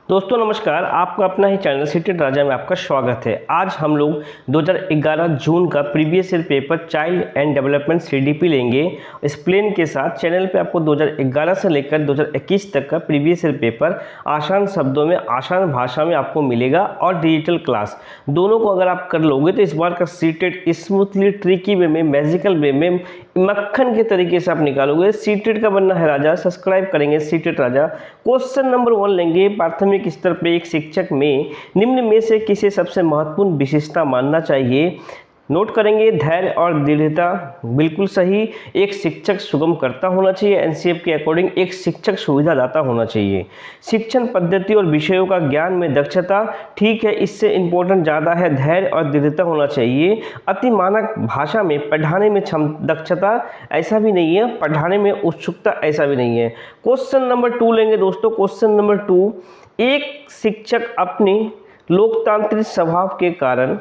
दोस्तों नमस्कार, आपका अपना ही चैनल सीटेड राजा में आपका स्वागत है। आज हम लोग 2011 जून का previous year paper child and development CDP लेंगे एक्सप्लेन के साथ। चैनल पे आपको 2011 से लेकर 2021 तक का प्रीवियस ईयर पेपर आसान शब्दों में, आसान भाषा में आपको मिलेगा और डिजिटल क्लास दोनों को अगर आप कर लोगे तो इस बार का सीटेड स्मूथली, ट्रिकी वे में, मैजिकल वे में, मक्खन के तरीके से आप निकालोगे। सीटेड का बनना है राजा, सब्सक्राइब करेंगे सीटेड राजा। क्वेश्चन नंबर 1 लेंगे। प्राथमिक स्तर पे एक शिक्षक में निम्न में से किसे सबसे महत्वपूर्ण विशेषता मानना चाहिए? नोट करेंगे धैर्य और दृढ़ता, बिल्कुल सही। एक शिक्षक सुगमकर्ता होना चाहिए। एनसीएफ के अकॉर्डिंग एक शिक्षक सुविधादाता होना चाहिए। शिक्षण पद्धति और विषयों का ज्ञान में दक्षता, ठीक है, इससे इंपॉर्टेंट ज़्यादा है धैर्य और दृढ़ता होना चाहिए। अति मानक भाषा में पढ़ाने में दक्षता, ऐसा भी नहीं है, पढ़ाने में उत्सुकता, ऐसा भी नहीं है। क्वेश्चन नंबर 2 लेंगे दोस्तों। क्वेश्चन नंबर 2, एक शिक्षक अपने लोकतांत्रिक स्वभाव के कारण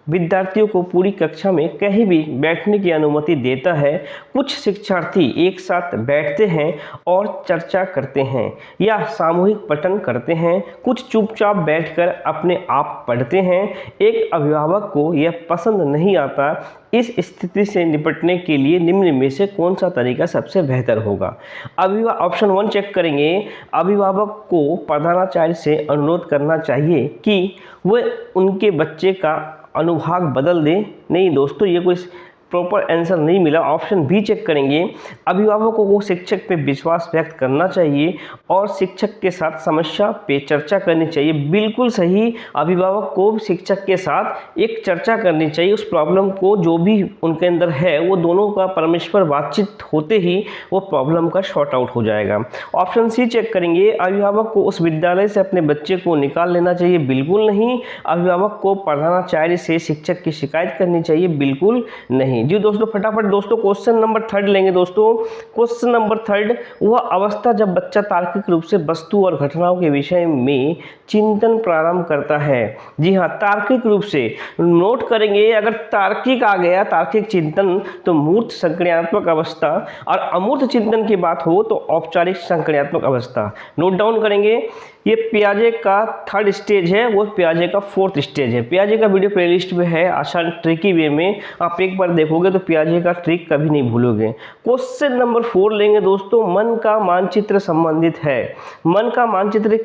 विद्यार्थियों को पूरी कक्षा में कहीं भी बैठने की अनुमति देता है। कुछ शिक्षार्थी एक साथ बैठते हैं और चर्चा करते हैं या सामूहिक पठन करते हैं, कुछ चुपचाप बैठकर अपने आप पढ़ते हैं। एक अभिभावक को यह पसंद नहीं आता। इस स्थिति से निपटने के लिए निम्न में से कौन सा तरीका सबसे बेहतर होगा? ऑप्शन 1 चेक करेंगे। अभिभावक को प्रधानाचार्य से अनुरोध करना चाहिए कि वह उनके बच्चे का अनुभाग बदल दे। नहीं दोस्तों, ये कोई प्रॉपर आंसर नहीं मिला। ऑप्शन बी चेक करेंगे। अभिभावकों को शिक्षक पे विश्वास व्यक्त करना चाहिए और शिक्षक के साथ समस्या पे चर्चा करनी चाहिए। बिल्कुल सही, अभिभावक को शिक्षक के साथ एक चर्चा करनी चाहिए। उस प्रॉब्लम को जो भी उनके अंदर है वो दोनों का परमेश्वर बातचीत होते ही वो प्रॉब्लम का शॉर्ट आउट हो जाएगा। ऑप्शन सी चेक करेंगे। अभिभावक को उस विद्यालय से अपने बच्चे को निकाल लेना चाहिए। बिल्कुल नहीं। अभिभावक को प्रधानाचार्य से शिक्षक की शिकायत करनी चाहिए। बिल्कुल नहीं जी दोस्तों। फटाफट दोस्तों क्वेश्चन नंबर 3 लेंगे दोस्तों। क्वेश्चन नंबर 3, वह अवस्था जब बच्चा तार्किक रूप से वस्तु और घटनाओं के विषय में चिंतन प्रारंभ करता है। जी हाँ, तार्किक रूप से। नोट करेंगे, अगर तार्किक आ गया, तार्किक चिंतन, तो मूर्त संक्रियात्मक अवस्था, और अमूर्त चिंतन की बात हो तो औपचारिक संक्रियात्मक अवस्था। नोट डाउन करेंगे। ये पियाजे का 3rd स्टेज है, वो पियाजे का 4th स्टेज है। पियाजे का वीडियो प्लेलिस्ट में है, आसान ट्रिकी वे में। आप एक बार देखोगे तो पियाजे का ट्रिक कभी नहीं भूलोगे। क्वेश्चन नंबर 4 लेंगे दोस्तों। मन का मानचित्र संबंधित है। मन का मानचित्र,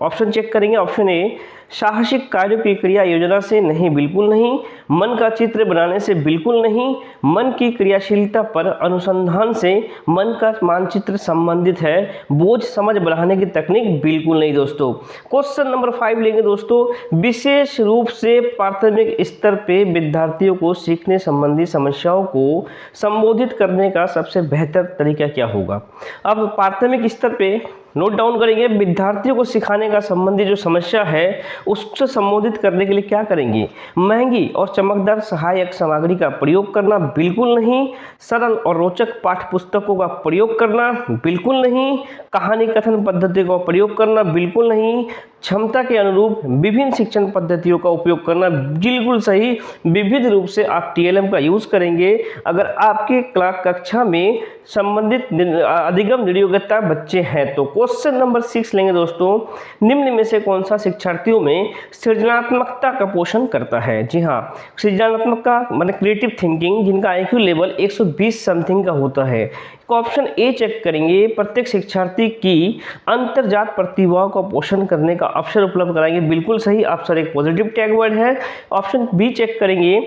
ऑप्शन चेक करेंगे। ऑप्शन ए, साहसिक कार्यों की क्रिया योजना से नहीं, बिल्कुल नहीं। मन का चित्र बनाने से, बिल्कुल नहीं। मन की क्रियाशीलता पर अनुसंधान से मन का मानचित्र संबंधित है। बोझ समझ बढ़ाने की तकनीक, बिल्कुल नहीं दोस्तों। क्वेश्चन नंबर 5 लेंगे दोस्तों। विशेष रूप से प्राथमिक स्तर पे विद्यार्थियों को सीखने संबंधी समस्याओं को संबोधित करने का सबसे बेहतर तरीका क्या होगा? अब प्राथमिक स्तर पे नोट डाउन करेंगे। विद्यार्थियों को सिखाने का संबंधी जो समस्या है उससे संबोधित करने के लिए क्या करेंगे? महंगी और चमकदार सहायक सामग्री का प्रयोग करना, बिल्कुल नहीं। सरल और रोचक पाठ्य पुस्तकों का प्रयोग करना, बिल्कुल नहीं। कहानी कथन पद्धति का प्रयोग करना, बिल्कुल नहीं। क्षमता के अनुरूप विभिन्न शिक्षण पद्धतियों का उपयोग करना, बिल्कुल सही। विविध रूप से आप टीएलएम का यूज करेंगे अगर आपके कक्षा में संबंधित अधिगम नियोग्यता बच्चे हैं तो। क्वेश्चन नंबर 6 लेंगे दोस्तों। निम्न में से कौन सा शिक्षार्थियों में सृजनात्मकता का पोषण करता है? जी हाँ, सृजनात्मकता माने क्रिएटिव थिंकिंग, जिनका आईक्यू लेवल 120 समथिंग का होता है। ऑप्शन ए चेक करेंगे। प्रत्येक शिक्षार्थी की अंतर्जात प्रतिभाओं का पोषण करने का अवसर उपलब्ध कराएंगे, बिल्कुल सही। ऑप्शन एक पॉजिटिव टैग वर्ड है। ऑप्शन बी चेक करेंगे।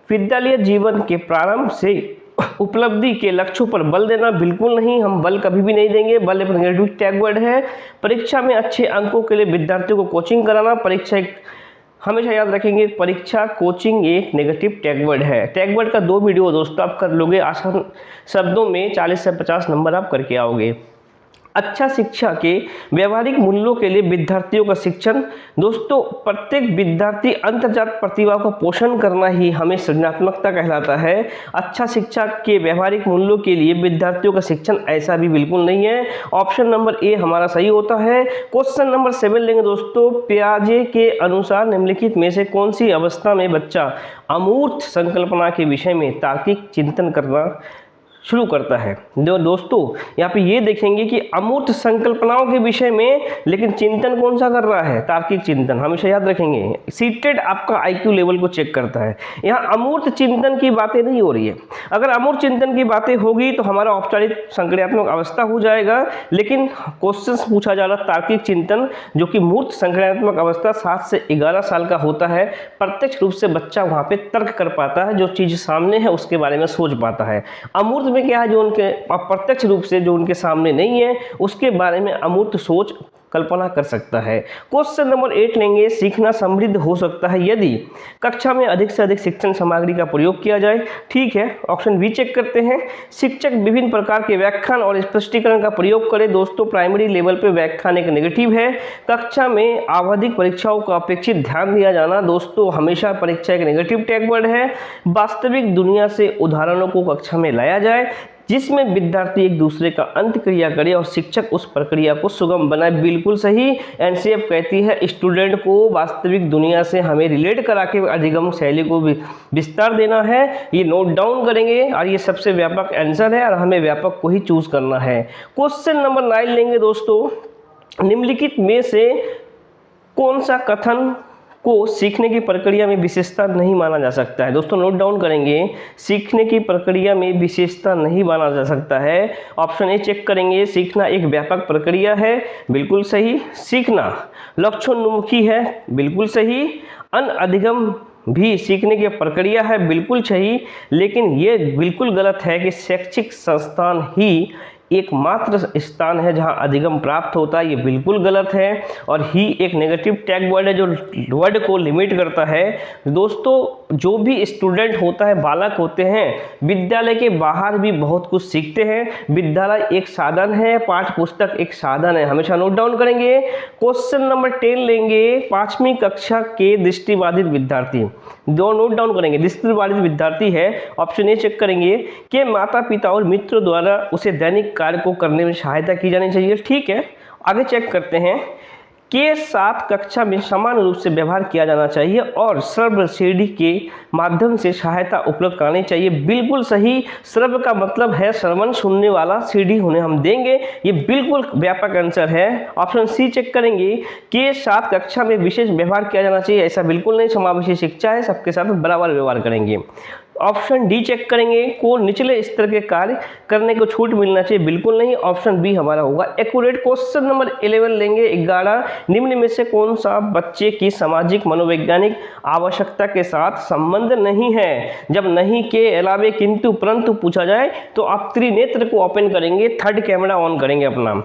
विद्यालय जीवन के प्रारंभ से उपलब्धि के लक्ष्यों पर बल देना, बिल्कुल नहीं। हम बल कभी भी नहीं देंगे, बल एक नेगेटिव टैग वर्ड है। परीक्षा में अच्छे अंकों के लिए विद्यार्थियों को कोचिंग कराना, परीक्षा एक, हमेशा याद रखेंगे, परीक्षा कोचिंग एक नेगेटिव टैग वर्ड है। टैग वर्ड का 2 वीडियो दोस्तों आप कर लोगे, आसान शब्दों में 40 से 50 नंबर आप करके आओगे। अच्छा शिक्षा के व्यवहारिक मूल्यों के लिए विद्यार्थियों का शिक्षण। दोस्तों प्रत्येक विद्यार्थी अंतर्जात प्रतिभा का पोषण करना ही हमें सृजनात्मकता कहलाता है। अच्छा शिक्षा के व्यवहारिक मूल्यों के लिए विद्यार्थियों का शिक्षण, ऐसा भी बिल्कुल नहीं है। ऑप्शन नंबर ए हमारा सही होता है। क्वेश्चन नंबर 7 लेंगे दोस्तों। पियाजे के अनुसार निम्नलिखित में से कौन सी अवस्था में बच्चा अमूर्त संकल्पना के विषय में तार्किक चिंतन करना शुरू करता है। दोस्तों यहाँ पे ये देखेंगे कि अमूर्त संकल्पनाओं के विषय में लेकिन चिंतन कौन सा कर रहा है, तार्किक चिंतन। हमेशा याद रखेंगे, सीटेड आपका IQ लेवल को चेक करता है। यहाँ अमूर्त चिंतन की बातें नहीं हो रही है। अगर अमूर्त चिंतन की बातें होगी तो हमारा औपचारिक संक्रियात्मक अवस्था हो जाएगा, लेकिन क्वेश्चन पूछा जा रहा तार्किक चिंतन जो कि मूर्त संक्रियात्मक अवस्था 7 से 11 साल का होता है। प्रत्यक्ष रूप से बच्चा वहाँ पे तर्क कर पाता है, जो चीज़ सामने है उसके बारे में सोच पाता है। अमूर्त में क्या है, जो उनके अप्रत्यक्ष रूप से जो उनके सामने नहीं है उसके बारे में अमूर्त सोच कल्पना कर सकता है। क्वेश्चन नंबर 8 लेंगे, सीखना समृद्ध हो सकता है यदि कक्षा में अधिक से अधिक शिक्षण सामग्री का प्रयोग किया जाए। ठीक है, ऑप्शन बी चेक करते हैं। शिक्षक विभिन्न प्रकार के व्याख्यान और स्पष्टीकरण का प्रयोग करें। दोस्तों प्राइमरी लेवल पे व्याख्यान एक नेगेटिव है। कक्षा में आवधिक परीक्षाओं का अपेक्षित ध्यान दिया जाना, दोस्तों हमेशा परीक्षा एक नेगेटिव टैग वर्ड है। वास्तविक दुनिया से उदाहरणों को कक्षा में लाया जाए जिसमें विद्यार्थी एक दूसरे का अंत क्रिया करे और शिक्षक उस प्रक्रिया को सुगम बनाए, बिल्कुल सही। एनसीएफ कहती है स्टूडेंट को वास्तविक दुनिया से हमें रिलेट करा के अधिगम शैली को विस्तार देना है। ये नोट डाउन करेंगे और ये सबसे व्यापक आंसर है और हमें व्यापक को ही चूज करना है। क्वेश्चन नंबर 9 लेंगे दोस्तों, निम्नलिखित में से कौन सा कथन को सीखने की प्रक्रिया में विशेषता नहीं माना जा सकता है। दोस्तों नोट डाउन करेंगे, सीखने की प्रक्रिया में विशेषता नहीं माना जा सकता है। ऑप्शन ए चेक करेंगे, सीखना एक व्यापक प्रक्रिया है, बिल्कुल सही। सीखना लक्ष्योन्मुखी है, बिल्कुल सही। अधिगम भी सीखने की प्रक्रिया है, बिल्कुल सही। लेकिन ये बिल्कुल गलत है कि शैक्षिक संस्थान ही एकमात्र स्थान है जहां अधिगम प्राप्त होता है, ये बिल्कुल गलत है। और ही एक नेगेटिव टैग वर्ड है जो वर्ड को लिमिट करता है। दोस्तों जो भी स्टूडेंट होता है, बालक होते हैं, विद्यालय के बाहर भी बहुत कुछ सीखते हैं। विद्यालय एक साधन है, पाठ्य पुस्तक एक साधन है, हमेशा नोट डाउन करेंगे। क्वेश्चन नंबर 10 लेंगे, 5वीं कक्षा के दृष्टिबाधित विद्यार्थी, दो नोट डाउन करेंगे। दृष्टिबाधित विद्यार्थी है, ऑप्शन ए चेक करेंगे कि माता पिता और मित्रों द्वारा उसे दैनिक कार्य को करने में सहायता की जानी चाहिए। ठीक है, आगे चेक करते हैं के साथ कक्षा में समान रूप से व्यवहार किया जाना चाहिए और श्रव्य सीढ़ी के माध्यम से सहायता उपलब्ध करानी चाहिए, बिल्कुल सही। श्रव्य का मतलब है श्रवण, सुनने वाला, सीढ़ी उन्हें हम देंगे, ये बिल्कुल व्यापक आंसर है। ऑप्शन सी चेक करेंगे के साथ कक्षा में विशेष व्यवहार किया जाना चाहिए, ऐसा बिल्कुल नहीं। समावेशी शिक्षा है, सबके साथ बराबर व्यवहार करेंगे। ऑप्शन डी चेक करेंगे, को निचले स्तर के कार्य करने को छूट मिलना चाहिए, बिल्कुल नहीं। ऑप्शन बी हमारा होगा एक्यूरेट। क्वेश्चन नंबर 11 लेंगे, 11, निम्न में से कौन सा बच्चे की सामाजिक मनोवैज्ञानिक आवश्यकता के साथ संबंध नहीं है। जब नहीं के अलावे किंतु परंतु पूछा जाए तो आप त्रिनेत्र को ओपन करेंगे, थर्ड कैमरा ऑन करेंगे अपना।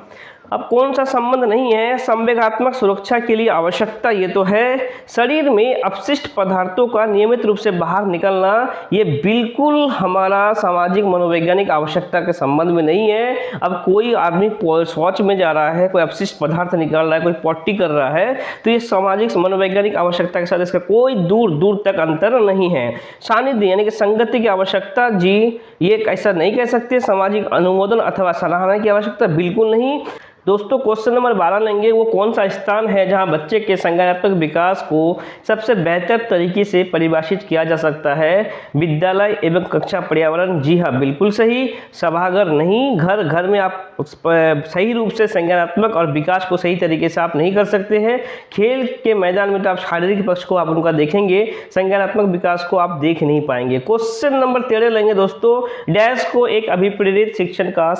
अब कौन सा संबंध नहीं है, संवेगात्मक सुरक्षा के लिए आवश्यकता, ये तो है। शरीर में अपशिष्ट पदार्थों का नियमित रूप से बाहर निकलना, ये बिल्कुल हमारा सामाजिक मनोवैज्ञानिक आवश्यकता के संबंध में नहीं है। अब कोई आदमी शौच में जा रहा है, कोई अपशिष्ट पदार्थ निकाल रहा है, कोई पॉटी कर रहा है, तो ये सामाजिक मनोवैज्ञानिक आवश्यकता के साथ इसका कोई दूर दूर तक अंतर नहीं है। सानिध्य यानी कि संगति की आवश्यकता, जी ये ऐसा नहीं कह सकते। सामाजिक अनुमोदन अथवा सराहना की आवश्यकता, बिल्कुल नहीं। दोस्तों क्वेश्चन नंबर 12 लेंगे, वो कौन सा स्थान है जहां बच्चे के संज्ञानात्मक विकास को सबसे बेहतर तरीके से परिभाषित किया जा सकता है। विद्यालय एवं कक्षा पर्यावरण, जी हाँ बिल्कुल सही। सभागार नहीं, घर में आप सही रूप से संज्ञानात्मक और विकास को सही तरीके से आप नहीं कर सकते हैं। खेल के मैदान में तो आप शारीरिक पक्ष को आप उनका देखेंगे, संज्ञानात्मक विकास को आप देख नहीं पाएंगे। क्वेश्चन नंबर 13 लेंगे दोस्तों, डैश को एक अभिप्रेरित शिक्षण का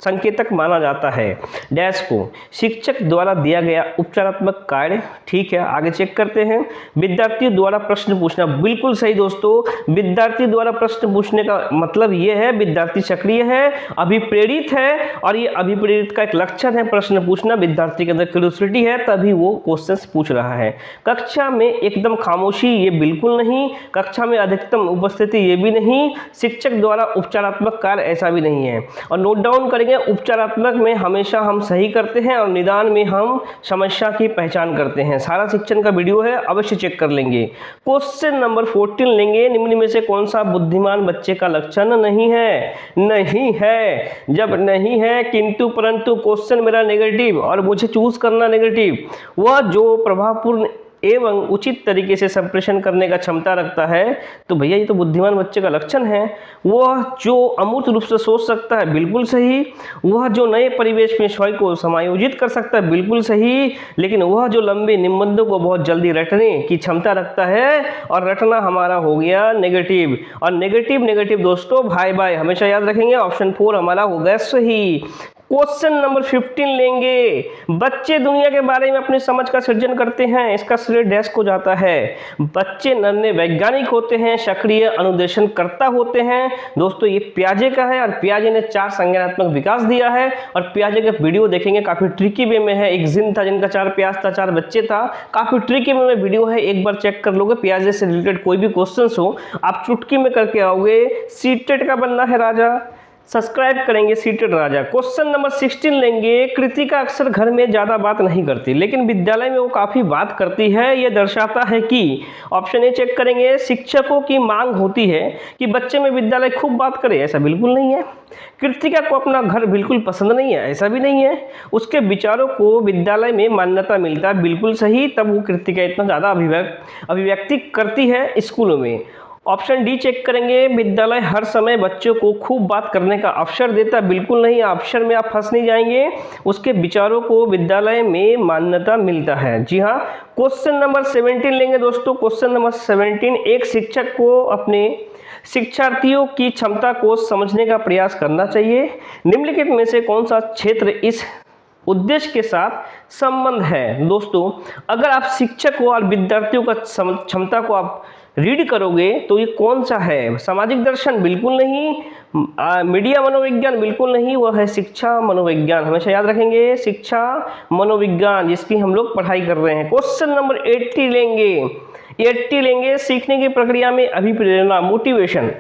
संकेतक माना जाता है। डैश को शिक्षक द्वारा दिया गया उपचारात्मक कार्य, ठीक है। आगे चेक करते हैं, विद्यार्थियों द्वारा प्रश्न पूछना, बिल्कुल सही दोस्तों। विद्यार्थी द्वारा प्रश्न पूछने का मतलब ये है विद्यार्थी सक्रिय है, अभिप्रेरित है, और ये अभिप्रेरित का एक लक्षण है प्रश्न पूछना। विद्यार्थी के अंदर क्यूरियोसिटी है तभी वो क्वेश्चंस पूछ रहा है। कक्षा में एकदम खामोशी, ये बिल्कुल नहीं। कक्षा में अधिकतम उपस्थिति, ये भी नहीं। शिक्षक द्वारा उपचारात्मक कार्य, ऐसा भी नहीं है। और नोट डाउन करेंगे, उपचारात्मक में हमेशा हम सही करते हैं और निदान में हम समस्या की पहचान करते हैं। सारा शिक्षण का वीडियो है, अवश्य चेक कर लेंगे। क्वेश्चन नंबर 14 लेंगे, निम्न में से कौन सा बुद्धिमान बच्चे का लक्षण नहीं है। नहीं है, जब नहीं है किंतु परंतु क्वेश्चन मेरा नेगेटिव और मुझे चूज करना नेगेटिव, वह जो प्रभावपूर्ण एवं उचित तरीके से संप्रेषण करने का क्षमता रखता है, तो भैया ये तो बुद्धिमान बच्चे का लक्षण है। वह जो अमूर्त रूप से सोच सकता है, बिल्कुल सही। वह जो नए परिवेश में स्वयं को समायोजित कर सकता है, बिल्कुल सही। लेकिन वह जो लंबे निबंधों को बहुत जल्दी रटने की क्षमता रखता है, और रटना हमारा हो गया नेगेटिव। और नेगेटिव नेगेटिव दोस्तों भाई भाई हमेशा याद रखेंगे, ऑप्शन 4 हमारा हो गया सही। क्वेश्चन नंबर 15 लेंगे। बच्चे दुनिया के बारे में अपनी समझ का सृजन करते हैं, इसका श्रेय डैश को जाता है। बच्चे नन्हे वैज्ञानिक होते हैं, सक्रिय अनुदेशनकर्ता होते हैं। दोस्तों ये पियाजे का है, और पियाजे ने 4 संज्ञानात्मक विकास दिया है। और पियाजे का वीडियो देखेंगे, काफी ट्रिकी वे में है। एक जिन था जिनका 4 प्याज था, 4 बच्चे था, काफी ट्रिकी वे में वीडियो है, एक बार चेक कर लोगे। पियाजे से रिलेटेड कोई भी क्वेश्चन हो आप चुटकी में करके आओगे। सीटेट का बनना है राजा, सब्सक्राइब करेंगे सीटेड राजा। क्वेश्चन नंबर 16 लेंगे। कृतिका अक्सर घर में ज़्यादा बात नहीं करती, लेकिन विद्यालय में वो काफ़ी बात करती है। ये दर्शाता है कि, ऑप्शन ए चेक करेंगे, शिक्षकों की मांग होती है कि बच्चे में विद्यालय खूब बात करे, ऐसा बिल्कुल नहीं है। कृतिका को अपना घर बिल्कुल पसंद नहीं है, ऐसा भी नहीं है। उसके विचारों को विद्यालय में मान्यता मिलता है, बिल्कुल सही। तब वो कृतिका इतना ज़्यादा अभिव्यक्ति करती है स्कूलों में। ऑप्शन डी चेक करेंगे, विद्यालय हर समय बच्चों को खूब बात करने का अवसर देता, बिल्कुल नहीं। अवसर में आप फंस नहीं जाएंगे। उसके विचारों को विद्यालय में मान्यता मिलता है, जी हाँ। क्वेश्चन नंबर 17 लेंगे दोस्तों। क्वेश्चन नंबर 17, एक शिक्षक को अपने शिक्षार्थियों की क्षमता को समझने का प्रयास करना चाहिए। निम्नलिखित में से कौन सा क्षेत्र इस उद्देश्य के साथ संबंध है? दोस्तों अगर आप शिक्षक हो और विद्यार्थियों का क्षमता को आप रीड करोगे तो ये कौन सा है? सामाजिक दर्शन बिल्कुल नहीं, मीडिया मनोविज्ञान बिल्कुल नहीं, वह है शिक्षा मनोविज्ञान। हमेशा याद रखेंगे, शिक्षा मनोविज्ञान जिसकी हम लोग पढ़ाई कर रहे हैं। क्वेश्चन नंबर 80 लेंगे। सीखने की प्रक्रिया में अभिप्रेरणा, मोटिवेशन।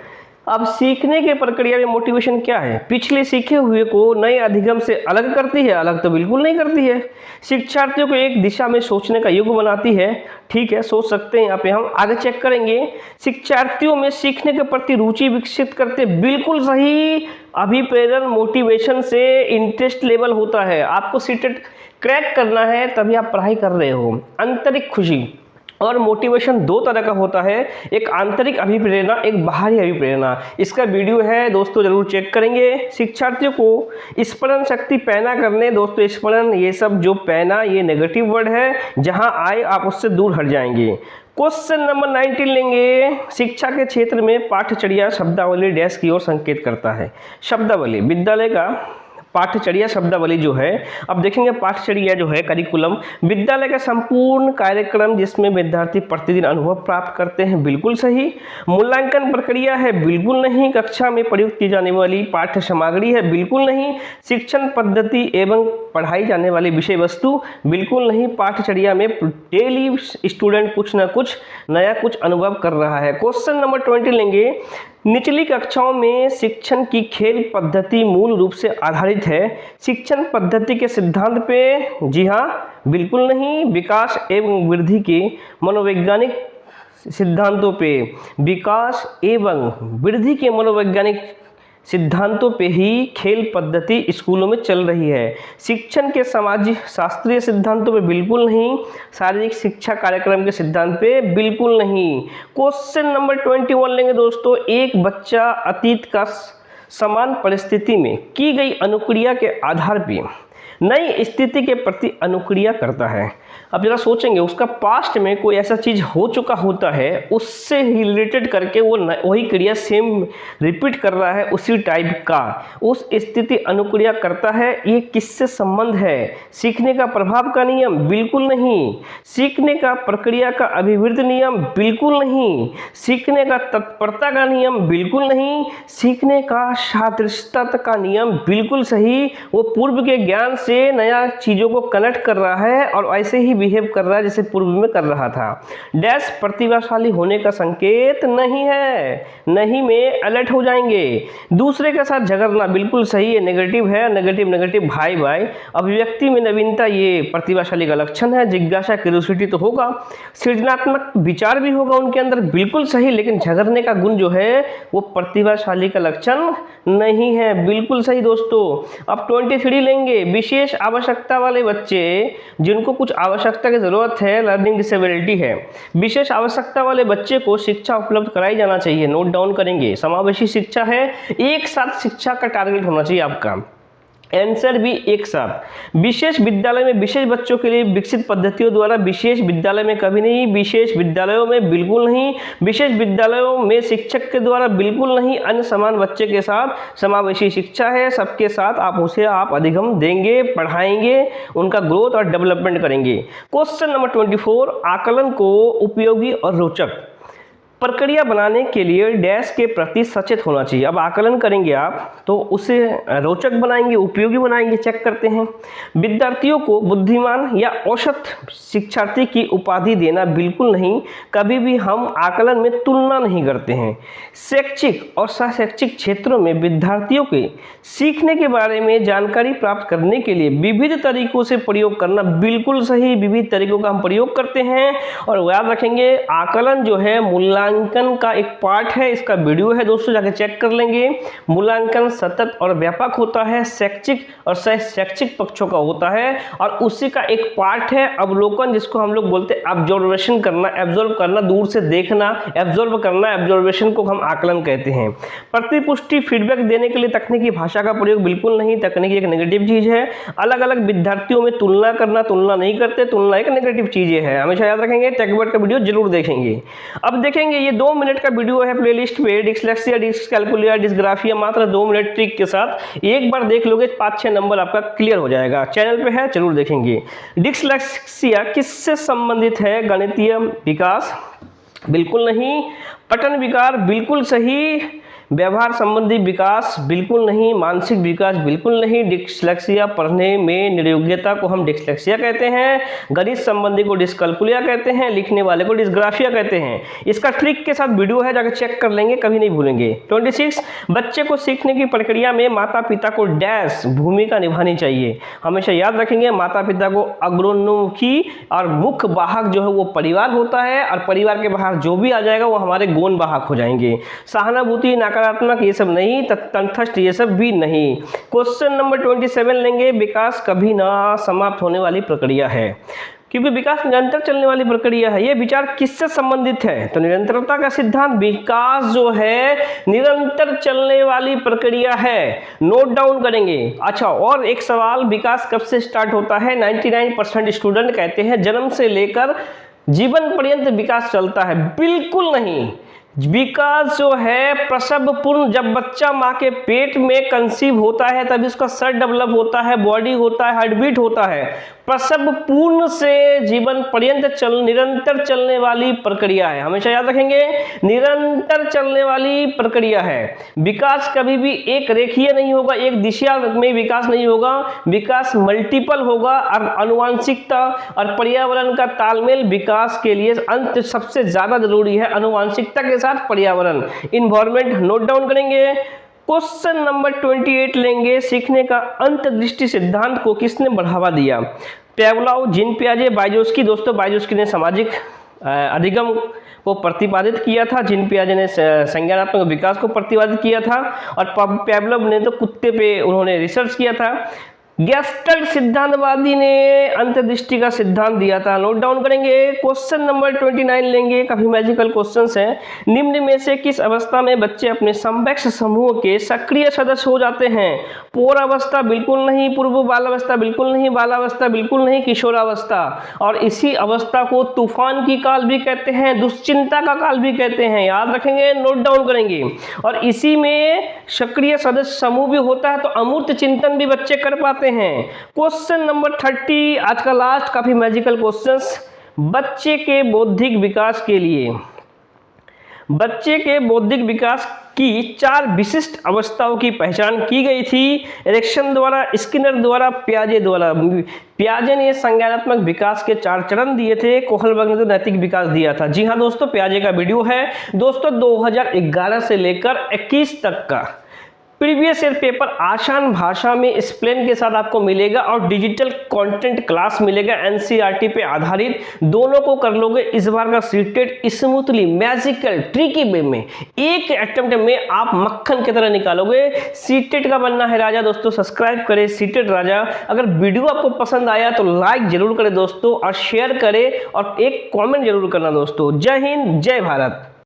अब सीखने के प्रक्रिया में मोटिवेशन क्या है? पिछले सीखे हुए को नए अधिगम से अलग करती है? अलग तो बिल्कुल नहीं करती है। शिक्षार्थियों को एक दिशा में सोचने का युग बनाती है, ठीक है, सोच सकते हैं। यहाँ पे हम आगे चेक करेंगे। शिक्षार्थियों में सीखने के प्रति रुचि विकसित करते, बिल्कुल सही। अभिप्रेरण मोटिवेशन से इंटरेस्ट लेवल होता है। आपको सीटेट क्रैक करना है तभी आप पढ़ाई कर रहे हो। आंतरिक खुशी और मोटिवेशन 2 तरह का होता है, एक आंतरिक अभिप्रेरणा, एक बाहरी अभिप्रेरणा। इसका वीडियो है दोस्तों, जरूर चेक करेंगे। शिक्षार्थियों को स्मरण शक्ति पैना करने, दोस्तों स्मरण ये सब जो पैना ये नेगेटिव वर्ड है, जहां आए आप उससे दूर हट जाएंगे। क्वेश्चन नंबर 19 लेंगे। शिक्षा के क्षेत्र में पाठ्यचर्या शब्दावली डैश की ओर संकेत करता है। शब्दावली विद्यालय का पाठ्यचर्या शब्दावली जो है, अब देखेंगे पाठ्यचर्या जो है करिकुलम, विद्यालय का संपूर्ण कार्यक्रम जिसमें विद्यार्थी प्रतिदिन अनुभव प्राप्त करते हैं, बिल्कुल सही। मूल्यांकन प्रक्रिया है, बिल्कुल नहीं। कक्षा में प्रयुक्त की जाने वाली पाठ्य सामग्री है, बिल्कुल नहीं। शिक्षण पद्धति एवं पढ़ाई जाने वाली विषय वस्तु, बिल्कुल नहीं। पाठ्यचर्या में डेली स्टूडेंट कुछ ना कुछ नया कुछ अनुभव कर रहा है। क्वेश्चन नंबर 20 लेंगे। निचली कक्षाओं में शिक्षण की खेल पद्धति मूल रूप से आधारित है शिक्षण पद्धति के सिद्धांत पे? जी हाँ, बिल्कुल नहीं। विकास एवं वृद्धि के मनोवैज्ञानिक सिद्धांतों पे, विकास एवं वृद्धि के मनोवैज्ञानिक सिद्धांतों पे ही खेल पद्धति स्कूलों में चल रही है। शिक्षण के सामाजिक शास्त्रीय सिद्धांतों पे बिल्कुल नहीं। शारीरिक शिक्षा कार्यक्रम के सिद्धांत पे बिल्कुल नहीं। क्वेश्चन नंबर 21 लेंगे दोस्तों। एक बच्चा अतीत का समान परिस्थिति में की गई अनुक्रिया के आधार पर नई स्थिति के प्रति अनुक्रिया करता है। अब जरा सोचेंगे, उसका पास्ट में कोई ऐसा चीज हो चुका होता है, उससे ही रिलेटेड करके वो वही क्रिया सेम रिपीट कर रहा है, उसी टाइप का उस स्थिति अनुक्रिया करता है। ये किससे संबंध है? सीखने का प्रभाव का नियम? बिल्कुल नहीं। सीखने का प्रक्रिया का अभिवृद्धि नियम? बिल्कुल नहीं। सीखने का तत्परता का नियम? बिल्कुल नहीं। सीखने का सादृश्यता का नियम? बिल्कुल सही। वो पूर्व के ज्ञान से नया चीजों को कनेक्ट कर रहा है और ऐसे ही बिहेव कर रहा है जैसे पूर्व में कर रहा था। डैश प्रतिभाशाली होने का संकेत नहीं है, नहीं में अलर्ट हो जाएंगे। दूसरे के साथ झगड़ना? बिल्कुल सही है, नेगेटिव है। नेगेटिव नेगेटिव भाई भाई। अभिव्यक्ति में नवीनता ये प्रतिभाशाली का लक्षण है। जिज्ञासा क्यूरियोसिटी तो होगा, सृजनात्मक विचार भी होगा उनके अंदर, बिल्कुल सही। लेकिन झगड़ने का गुण जो है वो प्रतिभाशाली का लक्षण नहीं है। बिल्कुल सही दोस्तों। अब 23 लेंगे, विशेष आवश्यकता वाले बच्चे जिनको कुछ आवश्यकता की ज़रूरत है, लर्निंग डिसेबिलिटी है, विशेष आवश्यकता वाले बच्चे को शिक्षा उपलब्ध कराई जाना चाहिए। नोट डाउन करेंगे, समावेशी शिक्षा है, एक साथ शिक्षा का टारगेट होना चाहिए आपका। आंसर भी एक साथ। विशेष विद्यालय में विशेष बच्चों के लिए विकसित पद्धतियों द्वारा, विशेष विद्यालय में कभी नहीं, विशेष विद्यालयों में बिल्कुल नहीं, विशेष विद्यालयों में शिक्षक के द्वारा बिल्कुल नहीं, अन्य समान बच्चे के साथ समावेशी शिक्षा है, सबके साथ आप अधिगम देंगे, पढ़ाएंगे, उनका ग्रोथ और डेवलपमेंट करेंगे। क्वेश्चन नंबर 24, आकलन को उपयोगी और रोचक प्रक्रिया बनाने के लिए डैश के प्रति सचेत होना चाहिए। अब आकलन करेंगे आप तो उसे रोचक बनाएंगे, उपयोगी बनाएंगे, चेक करते हैं। विद्यार्थियों को बुद्धिमान या औसत शिक्षार्थी की उपाधि देना बिल्कुल नहीं, कभी भी हम आकलन में तुलना नहीं करते हैं। शैक्षिक और शैक्षिक क्षेत्रों में विद्यार्थियों के सीखने के बारे में जानकारी प्राप्त करने के लिए विविध तरीकों से प्रयोग करना बिल्कुल सही, विविध तरीकों का हम प्रयोग करते हैं। और याद रखेंगे आकलन जो है मूल्यांकन का एक पार्ट है, इसका वीडियो है दोस्तों, जाके चेक कर लेंगे। मूल्यांकन सतत और व्यापक होता है, शैक्षिक और शैक्षिक पक्षों का होता है, और उसी का एक पार्ट है अवलोकन, जिसको हम लोग बोलते हैं ऑब्जर्वेशन करना, एब्जॉर्व करना, दूर से देखना, एब्जॉर्व करना, ऑब्जर्वेशन को हम आकलन कहते हैं। प्रतिपुष्टि फीडबैक देने के लिए तकनीकी भाषा का प्रयोग बिल्कुल नहीं, तकनीकी एक नेगेटिव चीज है। अलग अलग विद्यार्थियों में तुलना करना, तुलना नहीं करते, तुलना एक नेगेटिव चीज है, हमेशा याद रखेंगे। टेकवर्ड का वीडियो जरूर देखेंगे। अब देखेंगे ये 2 मिनट का वीडियो है प्लेलिस्ट पे, डिस्लेक्सिया, डिस्कैल्कुलिया, डिस्ग्राफिया, मात्र 2 मिनट ट्रिक के साथ। एक बार देख लोगे 5-6 नंबर आपका क्लियर हो जाएगा। चैनल पे है, जरूर देखेंगे। डिस्लेक्सिया किससे संबंधित है? गणितीय विकास बिल्कुल नहीं, पठन विकार बिल्कुल सही, व्यवहार संबंधी विकास बिल्कुल नहीं, मानसिक विकास बिल्कुल नहीं। डिस्लेक्सिया पढ़ने में निर्योग्यता को हम डिस्लेक्सिया कहते हैं, गणित संबंधी को डिस्कैल्कुलिया कहते हैं, लिखने वाले को डिस्ग्राफिया कहते हैं। इसका ट्रिक के साथ वीडियो है, जाकर चेक कर लेंगे, कभी नहीं भूलेंगे। 26, बच्चे को सीखने की प्रक्रिया में माता पिता को डैश भूमिका निभानी चाहिए। हमेशा याद रखेंगे माता पिता को अग्रोन्मुखी और मुख्य वाहक जो है वो परिवार होता है, और परिवार के बाहर जो भी आ जाएगा वो हमारे गौण वाहक हो जाएंगे। सहानुभूति, नकारात्मक ये सब नहीं, तटस्थ ये सब भी नहीं। क्वेश्चन नंबर 27 लेंगे, विकास कभी ना समाप्त होने वाली प्रक्रिया है, क्योंकि विकास निरंतर चलने वाली प्रक्रिया है। ये विचार किससे संबंधित है? तो निरंतरता का सिद्धांत, विकास जो है निरंतर चलने वाली प्रक्रिया है। नोट डाउन करेंगे। अच्छा, और एक सवाल, विकास कब से स्टार्ट होता है? 99% स्टूडेंट कहते हैं जन्म से लेकर जीवन पर्यंत विकास चलता है। बिल्कुल नहीं, विकास जो है प्रसव पूर्ण, जब बच्चा माँ के पेट में कंसीव होता है तभी उसका सर डेवलप होता है, बॉडी होता है, हार्टबीट होता है। प्रसव पूर्ण से जीवन पर्यंत निरंतर चलने वाली प्रक्रिया है, हमेशा याद रखेंगे, निरंतर चलने वाली प्रक्रिया है। विकास कभी भी एक रेखीय नहीं होगा, एक दिशा में विकास नहीं होगा, विकास मल्टीपल होगा। और आनुवांशिकता और पर्यावरण का तालमेल विकास के लिए अंत सबसे ज्यादा जरूरी है, आनुवांशिकता के साथ पर्यावरण, इन्वायरमेंट। नोट डाउन करेंगे। क्वेश्चन नंबर 28 लेंगे, सीखने का अंतर्दृष्टि सिद्धांत को किसने बढ़ावा दिया? पेवलोव, जीन पियाजे, बाइजोस्की। दोस्तों बाइजोस्की ने सामाजिक अधिगम को प्रतिपादित किया था, जीन पियाजे ने संज्ञानात्मक विकास को प्रतिपादित किया था, और पेवलोव ने तो कुत्ते पे उन्होंने रिसर्च किया था। गेस्टल्ट सिद्धांतवादी ने अंतर्दृष्टि का सिद्धांत दिया था। नोट डाउन करेंगे। क्वेश्चन नंबर 29 लेंगे, काफी मैजिकल क्वेश्चंस हैं। निम्न में से किस अवस्था में बच्चे अपने समवयस्क समूह के सक्रिय सदस्य हो जाते हैं? पौरावस्था बिल्कुल नहीं, पूर्व बालावस्था बिल्कुल नहीं, बालावस्था बिल्कुल नहीं, किशोरावस्था। और इसी अवस्था को तूफान की काल भी कहते हैं, दुश्चिंता का काल भी कहते हैं, याद रखेंगे, नोट डाउन करेंगे। और इसी में सक्रिय सदस्य समूह भी होता है, तो अमूर्त चिंतन भी बच्चे कर पाते हैं। क्वेश्चन नंबर 30, आज का लास्ट, काफी मैजिकल क्वेश्चंस। बच्चे के बौद्धिक विकास के लिए, बच्चे के बौद्धिक विकास की 4 विशिष्ट अवस्थाओं की पहचान की गई थी, एरिक्सन द्वारा, स्किनर द्वारा, पियाजे द्वारा। पियाजे ने संज्ञानात्मक विकास के 4 चरण दिए थे, कोहलबर्ग ने तो नैतिक विकास दिया था। जी हाँ दोस्तों, पियाजे का वीडियो है दोस्तों 2011 से लेकर 21 तक का, प्रीवियस ईयर पेपर आसान भाषा में एक्सप्लेन के साथ आपको मिलेगा और डिजिटल कंटेंट क्लास मिलेगा एनसीईआरटी पे आधारित। दोनों को कर लोगे इस बार का सीटेट स्मूथली मैजिकल ट्रिकी वे में, एक अटेम्प्ट में आप मक्खन की तरह निकालोगे। सीटेट का बनना है राजा दोस्तों, सब्सक्राइब करें सीटेट राजा। अगर वीडियो आपको पसंद आया तो लाइक जरूर करें दोस्तों और शेयर करें और एक कमेंट जरूर करना दोस्तों। जय हिंद, जय भारत।